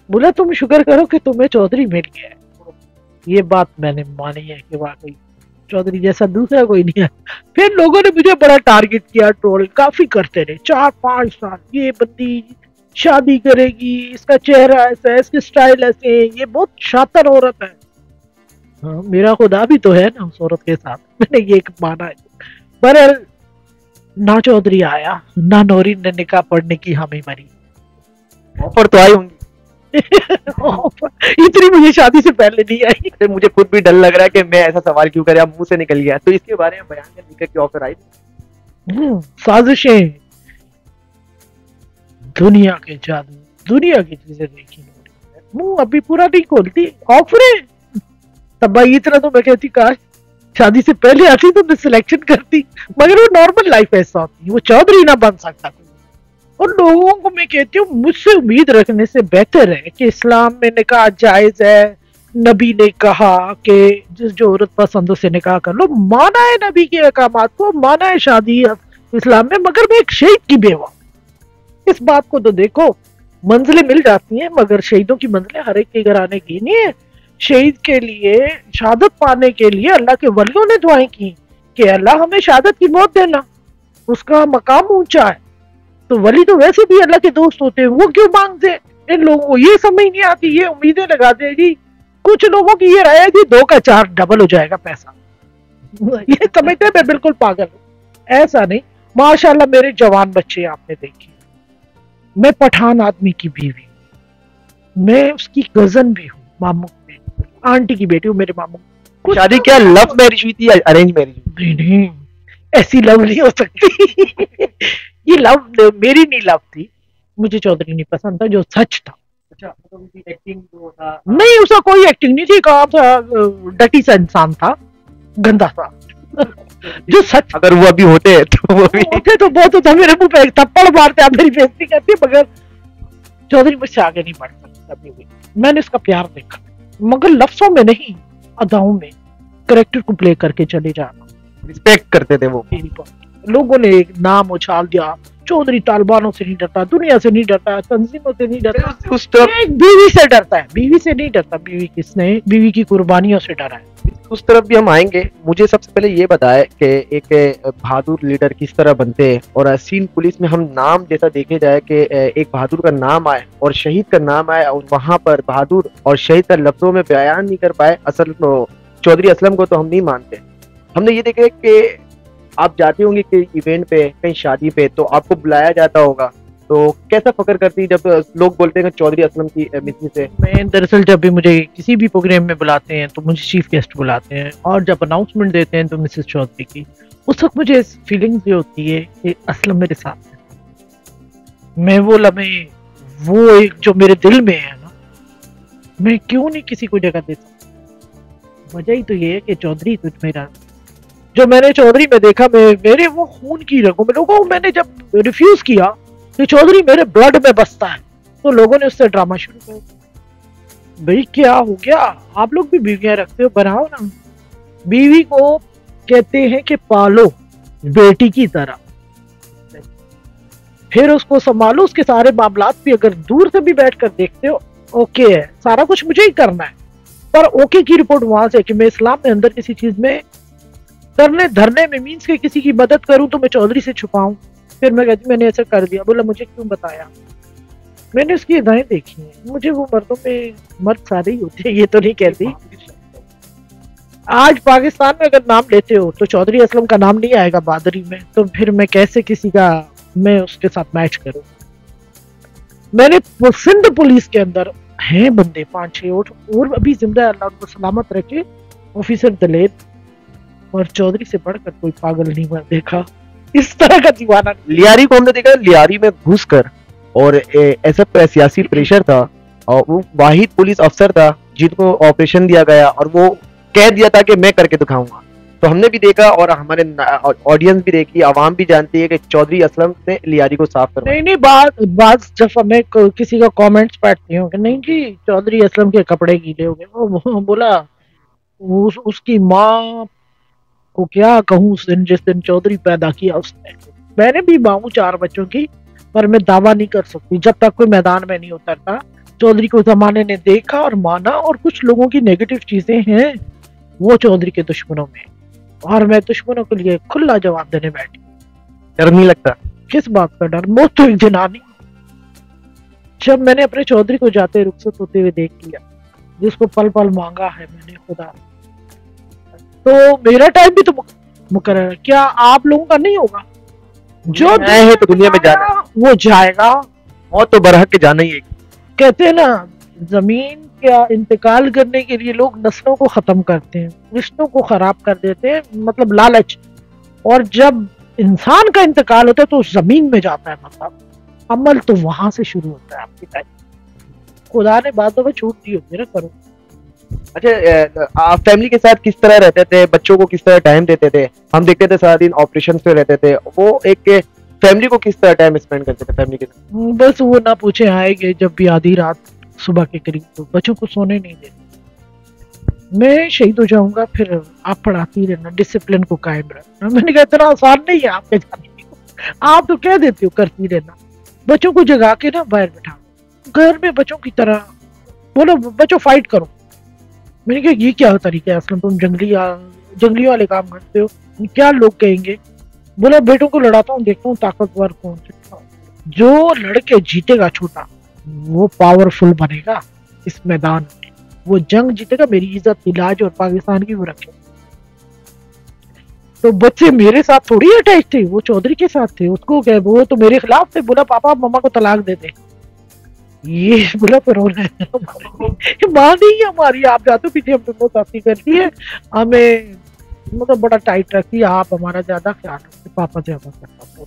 बोला तुम शुक्र करो कि तुम्हें चौधरी मिल गया है। ये बात मैंने मानी है कि वाकई चौधरी जैसा दूसरा कोई नहीं है। फिर लोगों ने मुझे बड़ा टारगेट किया, ट्रोल काफी करते रहे 4-5 साल। ये बंदी शादी करेगी, इसका चेहरा ऐसा है, इसके स्टाइल ऐसे है, ये बहुत शातिर औरत है। हाँ, मेरा खुदा भी तो है ना उस औरत के साथ, मैंने ये माना है। पर ना चौधरी आया, ना नौरीन ने निकाह पढ़ने की हामी भरी। ऑफर तो आई होंगी। इतनी मुझे शादी से पहले नहीं आई। अरे मुझे खुद भी डर लग रहा है कि मैं ऐसा सवाल क्यों करें, अब मुंह से निकल गया। तो इसके बारे में बयान करने की ऑफर आई? साजिशें, दुनिया के जादू, दुनिया की चीजें देखी, मुंह अभी पूरा नहीं खोलती। ऑफरें तब भाई इतना तो मैं कहती काश शादी से पहले आती तो मैं सिलेक्शन करती, मगर वो नॉर्मल लाइफ ऐसा होती है, वो चौधरी ना बन सकता कोई। और लोगों को मैं कहती हूँ मुझसे उम्मीद रखने से बेहतर है कि इस्लाम में निकाह जायज है, नबी ने कहा कि जिस जो औरत पसंद उसे निकाह कर लो। माना है नबी के अहकामात को, माना है शादी इस्लाम में, मगर मैं एक शहीद की बेवा, इस बात को तो देखो। मंजिलें मिल जाती हैं मगर शहीदों की मंजिलें हर एक के घर आने की नहीं है। शहीद के लिए, शहादत पाने के लिए अल्लाह के वलियों ने दुआएं की कि अल्लाह हमें शहादत की मौत देना, उसका मकाम ऊंचा है। तो वली तो वैसे भी अल्लाह के दोस्त होते हैं, वो क्यों मांगते हैं? इन लोगों को ये समझ नहीं आती, ये उम्मीदें लगाते हैं जी। कुछ लोगों की ये राय है कि 2 का 4 डबल हो जाएगा पैसा। ये समझते हैं मैं बिल्कुल पागल हूँ, ऐसा नहीं। माशाल्लाह मेरे जवान बच्चे आपने देखे। मैं पठान आदमी की बीवी, मैं उसकी कजन भी हूँ, मामू में आंटी की बेटी हूँ मेरे मामू। शादी क्या लव मैरिज हुई थी या अरेंज मैरिज? नहीं, ऐसी लव नहीं हो सकती। ये लव मेरी नहीं लव थी, मुझे चौधरी नहीं पसंद था, जो सच था। अच्छा, तो उनकी एक्टिंग जो था नहीं, उसका कोई एक्टिंग नहीं थी, काम था, डटी सा इंसान था, गंदा सा। जो सच, अगर वो अभी होते तो वो भी होते तो बहुत होता, मेरे मुंह पे एक थप्पड़ मारते, आप मेरी बेइज्जती करती, मगर चौधरी मुझसे आगे नहीं बढ़ सकता कभी भी। मैंने इसका प्यार देखा, मगर लफ्जों में नहीं, अदाओं में, करेक्टर को प्ले करके चले जाना। रिस्पेक्ट करते थे वो। लोगों ने एक नाम उछाल दिया, चौधरी तालिबानों से नहीं डरता, दुनिया से नहीं डरता, तंजीमों से नहीं डरता, उस तरफ एक बीवी से डरता है। बीवी से नहीं डरता, बीवी किसने, बीवी की कुर्बानियों से डरा है। उस तरफ भी हम आएंगे। मुझे सबसे पहले ये बताए कि एक बहादुर लीडर किस तरह बनते हैं, और सीन पुलिस में हम नाम जैसा देखे जाए कि एक बहादुर का नाम आए और शहीद का नाम आए, और वहां पर बहादुर और शहीद का लफ्जों में बयान नहीं कर पाए। असल तो चौधरी असलम को तो हम नहीं मानते। हमने ये देखे कि आप जाते होंगे कि इवेंट पे, कहीं शादी पे, तो आपको बुलाया जाता होगा, तो कैसा फकर करती जब लोग बोलते हैं कि चौधरी असलम की मिसेज है? मैं दरअसल जब भी मुझे किसी भी प्रोग्राम में बुलाते हैं तो मुझे चीफ गेस्ट बुलाते हैं, और जब अनाउंसमेंट देते हैं तो मिसेस चौधरी की, उस वक्त मुझे फीलिंग ये होती है कि असलम मेरे साथ है। मैं वो लम्हे, वो एक जो मेरे दिल में है ना, मैं क्यों नहीं किसी को जगह देता। वजह ही तो ये है कि चौधरी तुझ मेरा, जो मैंने चौधरी में देखा, मेरे वो खून की रगों में, लोगों को मैंने जब रिफ्यूज किया कि चौधरी मेरे ब्लड में बसता है, तो लोगों ने उससे ड्रामा शुरू कर दिया। भाई क्या हो गया, आप लोग भी बीवियां रखते हो, बनाओ ना। बीवी को कहते हैं कि पालो बेटी की तरह, फिर उसको संभालो, उसके सारे मामलात भी अगर दूर से भी बैठ कर देखते हो, ओके है, सारा कुछ मुझे ही करना है, पर ओके की रिपोर्ट वहां से कि मैं इस्लाम में अंदर किसी चीज में करने धरने में मीन्स के किसी की मदद करूं तो मैं चौधरी से छुपाऊं। फिर मैं कहती मैंने ऐसा कर दिया, बोला मुझे क्यों बताया। मैंने उसकी अदाएं देखी हैं, मुझे वो मर्दों में, मर्द सारे ही होते हैं, ये तो नहीं कहती। आज पाकिस्तान में अगर नाम लेते हो तो चौधरी असलम का नाम नहीं आएगा बहादुरी में, तो फिर मैं कैसे किसी का, मैं उसके साथ मैच करूं। मैंने सिंध पुलिस के अंदर हैं बंदे 5-6 और अभी जिंदा, अल्लाह उनको सलामत रखे, ऑफिसर दलेर, और चौधरी से बढ़कर कोई पागल नहीं मैं देखा, इस तरह का दीवाना। लियारी को हमने देखा, लियारी में घुसकर, और ऐसा सियासी प्रेशर था, और वो वाहिद पुलिस अफसर था जिनको ऑपरेशन दिया गया, और वो कह दिया था कि मैं करके दिखाऊंगा। तो हमने भी देखा, और हमारे ऑडियंस भी देखी, आवाम भी जानती है कि चौधरी असलम ने लियारी को साफ करवाया। नहीं, बात जब मैं किसी का कमेंट्स पढ़ती हूँ कि नहीं जी चौधरी असलम के कपड़े गीले हो गए, वो बोला उसकी माँ को क्या कहूँ, उस दिन जिस दिन चौधरी पैदा किया उसने। मैंने भी माँ हूँ 4 बच्चों की, पर मैं दावा नहीं कर सकती जब तक कोई मैदान में नहीं उतरता चौधरी को जमाने ने देखा और माना, और कुछ लोगों की नेगेटिव चीजें हैं वो चौधरी के दुश्मनों में, और मैं दुश्मनों के लिए खुला जवाब देने बैठी। डर नहीं लगता? किस बात का डर, मौत तो एक दिन आनी। जब मैंने अपने चौधरी को जाते रुखसत होते हुए देख लिया, जिसको पल पल मांगा है मैंने खुदा, तो मेरा टाइम भी तो मुकर्रर, क्या आप लोगों का नहीं होगा? जो है तो दुनिया में जाना, वो जाएगा। मौत तो बरहक के जाना ही है। कहते हैं ना, जमीन का इंतकाल करने के लिए लोग नस्लों को खत्म करते हैं, रिश्तों को खराब कर देते हैं, मतलब लालच। और जब इंसान का इंतकाल होता है तो जमीन में जाता है, मतलब अमल तो वहां से शुरू होता है आपकी टाइम। खुदा ने बातों में छूट दी होगी ना, करो। अच्छा, आप फैमिली के साथ किस तरह रहते थे, बच्चों को किस तरह टाइम देते थे? हम देखते थे सारा दिन ऑपरेशन पे रहते थे, वो एक फैमिली को किस तरह टाइम स्पेंड करते थे फैमिली के साथ? बस वो ना पूछे, आएंगे जब भी आधी रात सुबह के करीब, तो बच्चों को सोने नहीं देते। मैं शहीद हो जाऊंगा, फिर आप पढ़ाती रहना, डिसिप्लिन को कायम रखना। मैंने कहा इतना आसान नहीं है आपके जाने को, आप तो कह देते हो करती रहना। बच्चों को जगा के ना बाहर बैठा, घर में बच्चों की तरह बोलो बच्चों फाइट करो। मैंने कहा ये क्या तरीका है असलम, तुम जंगली वाले काम करते हो, क्या लोग कहेंगे? बोला बेटों को लड़ाता हूँ, देखता हूँ ताकतवर कौन से। जो लड़के जीतेगा छोटा, वो पावरफुल बनेगा इस मैदान में, वो जंग जीतेगा, मेरी इज्जत, इलाज और पाकिस्तान की वो रखे। तो बच्चे मेरे साथ थोड़ी अटैच थे, वो चौधरी के साथ थे। उसको क्या, वो तो मेरे खिलाफ थे। बोला पापा मम्मा को तलाक दे दे। ये बोला पर माँ नहीं है हमारी, आप जाते हो पीछे, हम दोनों साथी करती है, हमें मतलब बड़ा टाइट रखती है, आप हमारा ज्यादा ख्याल रखते, पापा ज्यादा करता।